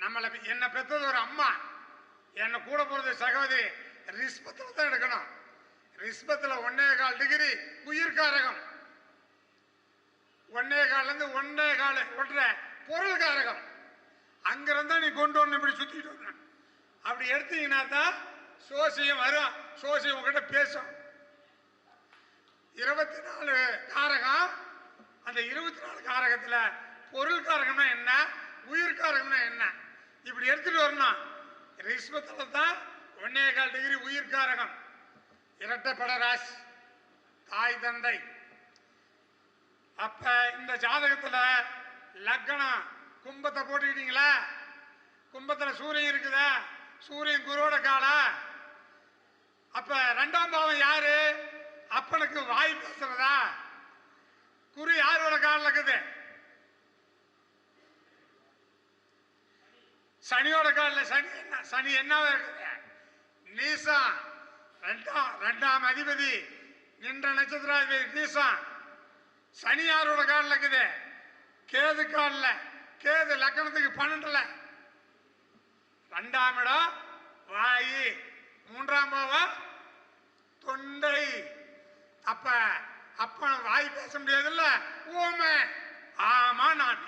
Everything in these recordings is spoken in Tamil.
நம்மளை என்னை பெற்றது ஒரு அம்மா, என்னை கூட போறது சகோதரி. ரிஸ்பத்தில் தான் எடுக்கணும். ரிஸ்பத்தில் 1.25 டிகிரி உயிர்காரகம், 1.25 1.25 பொருள் காரகம். அங்கிருந்தா நீ கொண்டு வரணும். இப்படி சுத்திட்டு வர அப்படி எடுத்தீங்கன்னா தான் சோசியம் வரும். சோசியம் உங்ககிட்ட பேசும். 24 காரகம். அந்த 24 காரகத்தில் பொருள் காரகம்னா என்ன, உயிர் காரகம்னா என்ன, இப்படி எடுத்துட்டு வரணும். ரிஸ்பத்தில் தான் 1.25 டிகிரி உயிர் காரகம். இரட்டைப்பட ராசி, தாய் தந்தை. அப்ப இந்த ஜாதகத்துல லக்னம் கும்பத்தை போட்டுக்கிட்டீங்களா? கும்பத்துல சூரியன் இருக்குதா? சூரியன் குருவோட கால. அப்ப 2ஆம் பாவம் யாரு? அப்பனுக்கு வாய் பேசுறதா? குரு யாரோட காலில் இருக்குது? சனியோட காலில். சனி என்னவா இருக்குது? நீசம். 2ஆம் அதிபதி நின்ற நட்சத்திராதிபதி நீசம். சனி யாரோட காலில் இருக்குது? கேது காலில். கேது லக்கணத்துக்கு 12ல். 2ஆம் இடம் வாயு, 3ஆம் பாவம் தொண்டை. அப்ப வாய் பேச முடியாதுல்ல. ஓமே ஆமா நான்.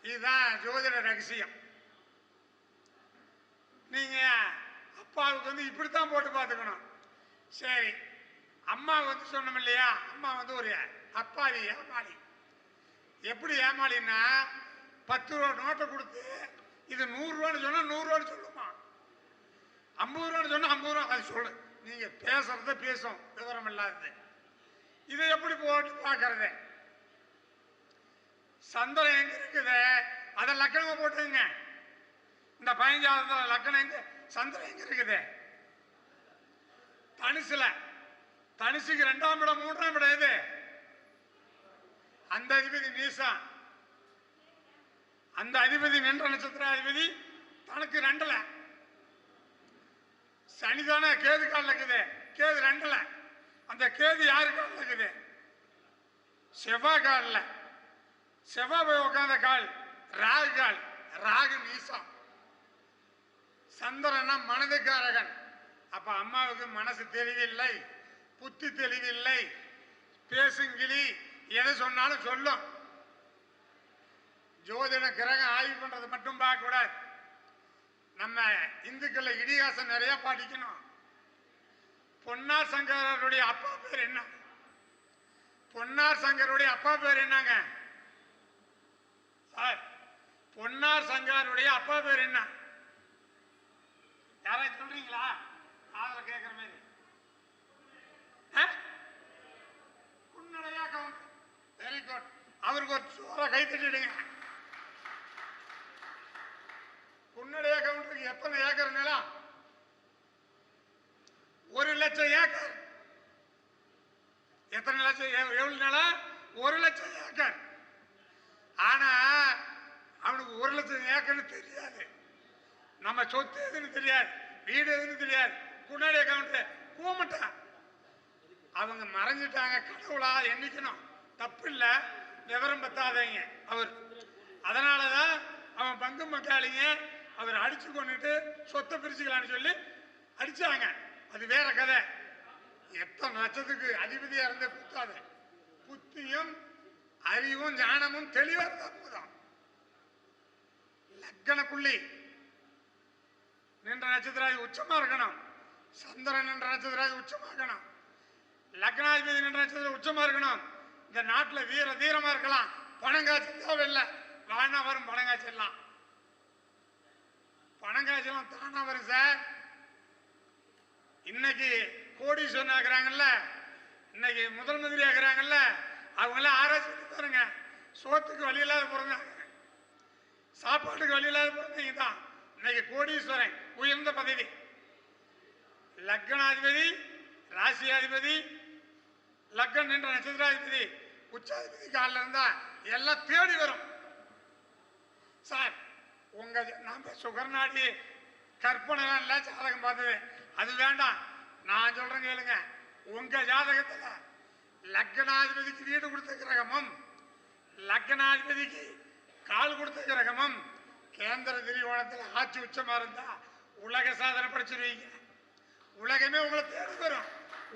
இதுதான் ஜோதிட ரகசியம். நீங்க அப்பாவுக்கு இப்படித்தான் போட்டு பார்த்துக்கணும். சரி, அம்மா சொன்னோம் இல்லையா? அம்மா ஒரு அப்பாவி ஏமாளி. எப்படி ஏமாளின்னா, 10 ரூபா நோட்டை கொடுத்து இது 100 ரூபான்னு சொன்னா 100 ரூபான்னு சொல்லுமா, 50 ரூபான்னு சொன்னா 50 ரூபா அது சொல்லு. நீங்க பேசுறத பேசும், விவரம் இல்லாதது. இதை எப்படி போட்டு பார்க்கறது? சந்திரன் எங்க இருக்குது? அதை லக்கணமா போட்டுங்க. இந்த 15வது லக்கணம் எங்க? சந்திரன் எங்க இருக்குது? தனுசுல. தனுசுக்கு 2ஆம் இடம் 3ஆம் இடம் எது? அந்த அதிபதி நீசம். அந்த அதிபதி நின்ற நட்சத்திராதிபதி தனக்கு 2ல. சனிதானே கேது காலில் இருக்குது. கேது 2ல. அந்த கேது யாரு காலில் இருக்குது? செவ்வாய் காலில். செவ்வாய் போய் உட்கார்ந்த கால் ராகு கால். ராகு நீசம். சந்திரனா மனதுக்காரகன். அப்ப அம்மாவுக்கு மனசு தெளிவில்லை, புத்தி தெளிவில்லை, பேசுங்கிளி, எதை சொன்னாலும் சொல்லும். ஜோதிட கிரகம் ஆய்வு பண்றது மட்டும் பார்க்க கூடாது. நம்ம இந்துக்கள் இதிகாசம் நிறைய படிக்கணும். பொன்னார் சங்கருடைய அப்பா பேர் என்ன? பொன்னார் சங்கருடைய அப்பா பேர் என்னங்க சார்? பொன்னார் சங்கருடைய அப்பா பேர் என்ன? யாராவது சொல்றீங்களா? ஆதரவு கேட்கிற மாதிரி. குன்னடையா கவுண்டர். Very good. அவருக்கு ஒரு சோற கை தட்டிடுங்க. குன்னடையா கவுண்டருக்கு எத்தனை ஏக்கர் நிலம்? 1,00,000 ஏக்கர். எத்தனை லட்சம்? எவ்வளவு நிலம்? 1,00,000 ஏக்கர். ஆனா அவனுக்கு 1,00,000 ஏக்கர்னு தெரியாது. நம்ம சொத்து எதுன்னு தெரியாது, வீடு எதுன்னு தெரியாது. குன்னடையா கவுண்டர் கூமட்டான். அவங்க மறைஞ்சிட்டாங்க. கடவுளா எண்ணிக்கணும், தப்பு இல்லை. விவரம் பத்தாதீங்க அவர். அதனாலதான் அவன் பங்கு மக்காளிங்க அவர் அடிச்சு கொண்டுட்டு சொத்தை பிரிச்சுக்கலான்னு சொல்லி அடிச்சாங்க. அது வேற கதை. எத்தனை லட்சத்துக்கு அதிபதியா இருந்த குத்தாத. புத்தியும் அறிவும் ஞானமும் தெளிவா இருந்தா போதும். லக்கண புள்ளி நின்ற நட்சத்திராதி உச்சமா இருக்கணும். சந்திரன் நின்ற நட்சத்திராதி உச்சமா இருக்கணும். லக்னாதிபதி நின்ற நட்சத்திரம் உச்சமா இருக்கணும். இந்த நாட்டில் வீர தீரமா இருக்கலாம். பணம் காய்ச்சல் தேவையில்லை, தானா வரும். பணம் காய்ச்சலாம், பணம் காய்ச்சலாம் தானா வரும் சார். இன்னைக்கு கோடீஸ்வரன் ஆக்குறாங்கல்ல, இன்னைக்கு முதல் மந்திரி ஆக்குறாங்கல்ல, அவங்களாம் ஆராய்ச்சி பண்ணி பாருங்க. சோத்துக்கு வழி இல்லாத பிறந்தாங்க, சாப்பாட்டுக்கு வழி இல்லாத பிறந்தீங்க தான் இன்னைக்கு கோடீஸ்வரன், உயர்ந்த பதவி. லக்னாதிபதி, ராசியாதிபதி, லக்னம் என்ற நட்சத்திராதிபதி, உச்சாதிபதி காலில் இருந்தா எல்லாம் தேடி வரும் சார். உங்க நாம சுகர்நாடி கற்பனைலாம் இல்லை, ஜாதகம் பார்த்தது அது வேண்டாம். நான் சொல்றேன் கேளுங்க. உங்க ஜாதகத்துல லக்னாதிபதிக்கு வீடு கொடுத்த கிரகமும் லக்னாதிபதிக்கு கால் கொடுத்த கிரகமும் கேந்திர திரிகோணத்தில் ஆட்சி உச்சமா இருந்தா உலக சாதனை படிச்சிருவீங்க. உலகமே உங்களை தேடி வரும்.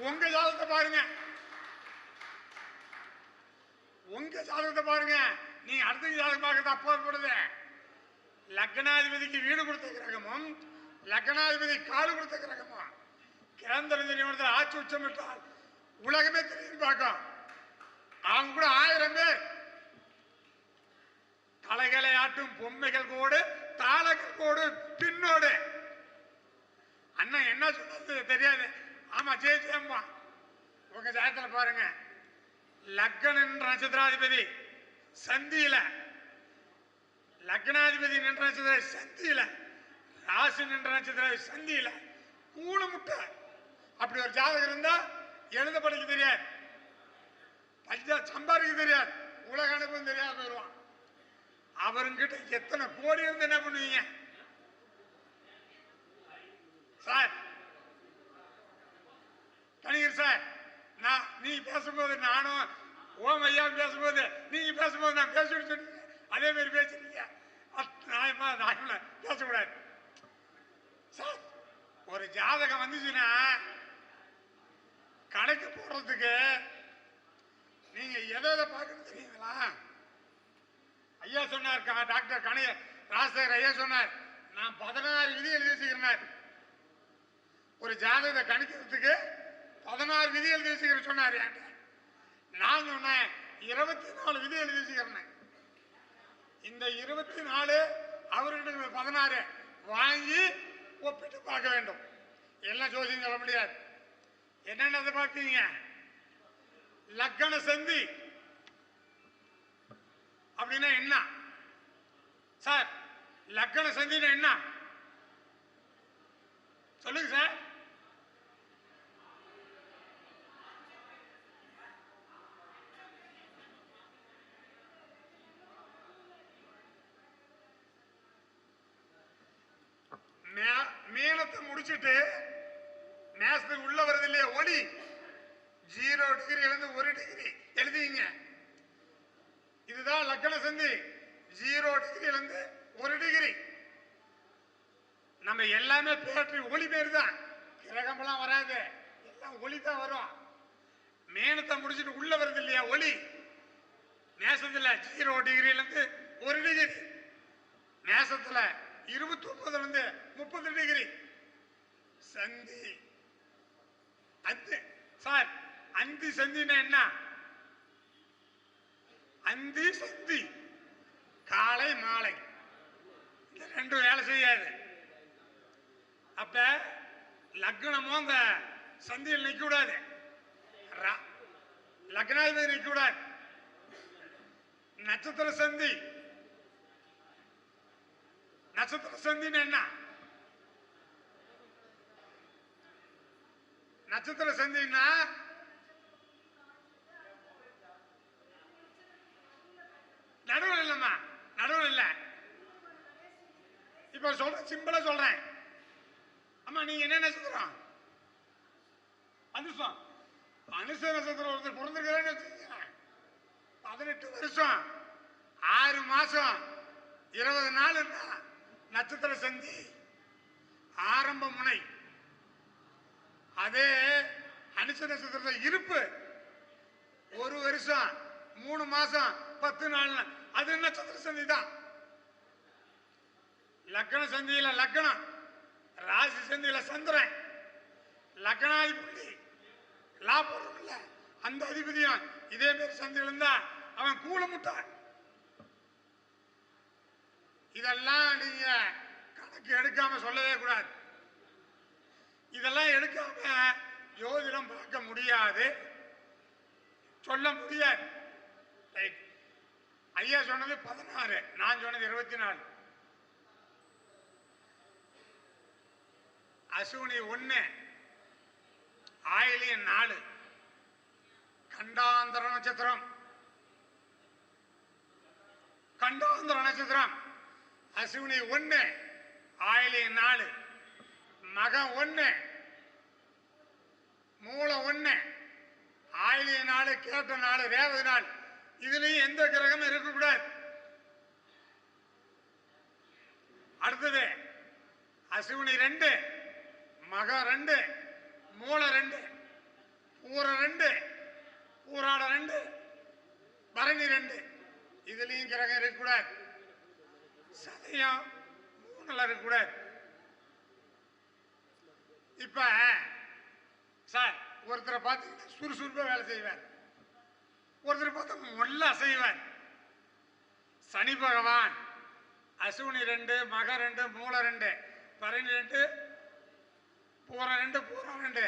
உங்க ஜாதகத்தை பாருங்க, உங்க ஜாதகத்தை பாருங்க. நீங்க அடுத்த ஜாதகம் பார்க்கறது அப்பாற்படுது. லக்னாதிபதிக்கு வீடு கொடுத்த கிரகமும் லக்னாதிபதி கால் கொடுத்த கிரகமும் கேந்திர திரிகோணத்தில் ஆட்சி உச்சம் விட்டால் உலகமே திரும்பி பார்க்கும். அவங்க கூட 1000 பேர் தலைகளை ஆட்டும் பொம்மைகள் கோடு தாளங்கள் கோடு பின்னோடு. அண்ணன் என்ன சொன்னது தெரியாது. ஆமா ஜெயஜெயம்மா உங்க ஜாதகத்துல பாருங்க. லக்னம் என்ற நட்சத்திராதிபதி சந்தியில, லக்னாதிபதி நின்ற நட்சத்திர சந்தியில, ராசி நின்ற நட்சத்திர சந்தியில கூணு முட்டை. அப்படி ஒரு ஜாதகம் இருந்தா எழுத படிக்க தெரியாது, சம்பாதிக்க தெரியாது, உலக அனுபவம் தெரியாது போயிடுவான். அவருங்கிட்ட எத்தனை கோடி இருந்து என்ன பண்ணுவீங்க சார்? கணிகர் சார், நீ பேசும்போது நானும் ஓம் ஐயா பேசும்போது நீங்க பேசும்போது நான் பேசிட்டு சொன்னீங்க, அதே மாதிரி பேசுறீங்க. நியாயமா பேசக்கூடாது சார். ஒரு ஜாதகம் வந்துச்சுன்னா கணக்கு போடுறதுக்கு நீங்க எதை பார்க்கணும் தெரியுங்களா? ஐயா சொன்னார், டாக்டர் கணைய ராஜசேகர் ஐயா சொன்னார், நான் 16 விதி எழுதி வச்சுக்கிறேன். ஒரு ஜாதகத்தை கணிக்கிறதுக்கு 16 விதி எழுதி வச்சுக்கிறேன் சொன்னார். நான் சொன்னேன் 24 விதி எழுதி வச்சுக்கிறேன். இந்த 24 அவர்கிட்ட 16 வாங்கி ஒப்பிட்டு பார்க்க வேண்டும். எல்லாம் ஜோசியம் சொல்ல முடியாது. என்னென்ன பார்த்தீங்க? லக்ன சந்தி அப்படின்னா என்ன சார்? லக்ன சந்தினா என்ன சொல்லுங்க சார். மீனத்தை முடிச்சுட்டு மேசத்துக்கு உள்ள வருது இல்லையா ஒளி, 0 டிகிரி இருந்து 1 டிகிரி எழுதிங்க. இதுதான் லக்ன சந்தி. 0 டிகிரி இருந்து 1 டிகிரி. நம்ம எல்லாமே பேட்டரி ஒளி பேர் தான், கிரகமெல்லாம் வராது, எல்லாம் ஒளி தான் வரும். மேனத்தை முடிச்சுட்டு உள்ள வருது இல்லையா ஒளி, நேசத்துல 0 டிகிரில இருந்து 1 டிகிரி, நேசத்துல 29 இருந்து 30 டிகிரி சந்தி. அந்தி சார், அந்தி சந்தினா என்ன? அந்தி சந்தி காலை மாலை இந்த ரெண்டும் வேலை செய்யாது. அப்ப லக்னமும் அந்த சந்தியில் நிக்க கூடாது, லக்னாதிபதி நிக்க கூடாது. நட்சத்திர சந்தி, நட்சத்திர சந்தின்னு என்ன? நட்சத்திர சந்தின்னா நடுவில் இல்லம்மா, நடுவில் இல்ல. இப்ப சொல்றேன், சிம்பிளா சொல்றேன். அம்மா நீங்க என்ன நட்சத்திரம்? அனுஷம். அனுஷ நட்சத்திரம் ஒருத்தர் பிறந்திருக்கிறேன்னு வச்சுக்கோங்க, 18 வருஷம் 6 மாசம் 20 நாள் நட்சத்திர சந்தி ஆரம்ப முனை. அதே அனுஷ நட்சத்திர இருப்பு 1 வருஷம் 3 மாசம் 10 நாள், அது நட்சத்திர சந்தி தான். லக்ன சந்தியில லக்னம், ராசி சந்தியில சந்திரன், லக்னாதிபதி லாபம் இல்ல, அந்த அதிபதியும் இதே மாதிரி சந்தியில் இருந்தா அவன் கூல முட்டான். இதெல்லாம் நீங்க கணக்கு எடுக்காம சொல்லவே கூடாது. இதெல்லாம் எடுக்காம ஜோதிடம் பார்க்க முடியாது, சொல்ல முடியாது. ஐயா சொன்னது 16, நான் சொன்னது 24. அசுவினி 1, ஆயிலியன் 4, கண்டாந்தர நட்சத்திரம். கண்டாந்தர நட்சத்திரம் அசுவினி 1, ஆயிலியன் 4, மகம் 1, மூலம் 1, ஆயிலியன் 4, கேட்ட 4, ரேவதி 4. இதுலயும் எந்த கிரகமும் இருக்கக்கூடாது. அடுத்தது அசுவினி 2, மக 2, மூல 2, பூர 2, பூராட 2, பரணி 2. இதுலயும் கிரகம் இருக்கக்கூடாது. சதயம் 3 இருக்கக்கூடாது. இப்ப சார் ஒருத்தரை பார்த்தீங்கன்னா சுறுசுறுப்பா வேலை செய்வார், ஒருத்தர் பார்த்தா முள்ள அசைவார். சனி பகவான் அசுவினி 2, மக 2, மூல 2, பரணி 2, பூர 2, பூரா 2,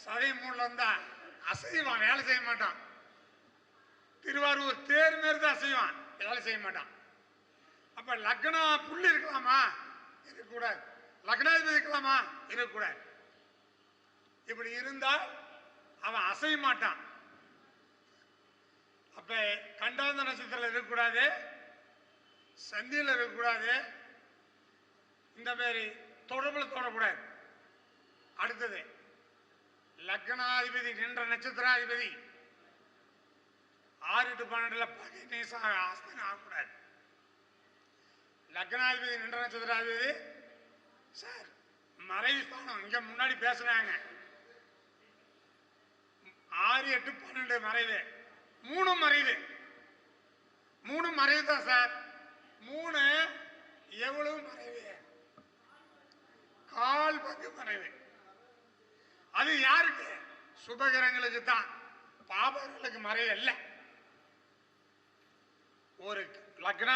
சதயம் 3 வந்தா அசைவான், வேலை செய்ய மாட்டான். திருவாரூர் தேர் மாரி தான் அசைவான், வேலை செய்ய மாட்டான். அப்ப லக்னம் புள்ளி இருக்கலாமா? இருக்கக்கூடாது. லக்னாதிபதி இருக்கலாமா? இருக்கக்கூடாது. இப்படி இருந்தால் அவன் அசைய மாட்டான். அப்ப கண்டாந்த நட்சத்திரம் இருக்கக்கூடாது, சந்தியில் இருக்கக்கூடாது, இந்த மாதிரி தொடர்புல தொடக்கூடாது. அடுத்தது லக்னாதிபதி நின்ற நட்சத்திராதிபதி 6 to 12 பகை நேசம் ஆஸ்தனம் ஆகக்கூடாது. லக்னாதிபதி நின்ற நட்சத்திராதிபதி சார் மறைவு ஸ்தானம் இங்க முன்னாடி பேசுறாங்க. 6, 8, 12 மறைவு, 3 மறைவு, 3 மறைவு தான் சார். 3 எவ்வளவு மறைவு? 1/4 பங்கு மறைவு. அது யாருக்கு? சுபகிரங்களுக்கு தான், பாபர்களுக்கு மறைவு இல்லை. ஒரு லக்னா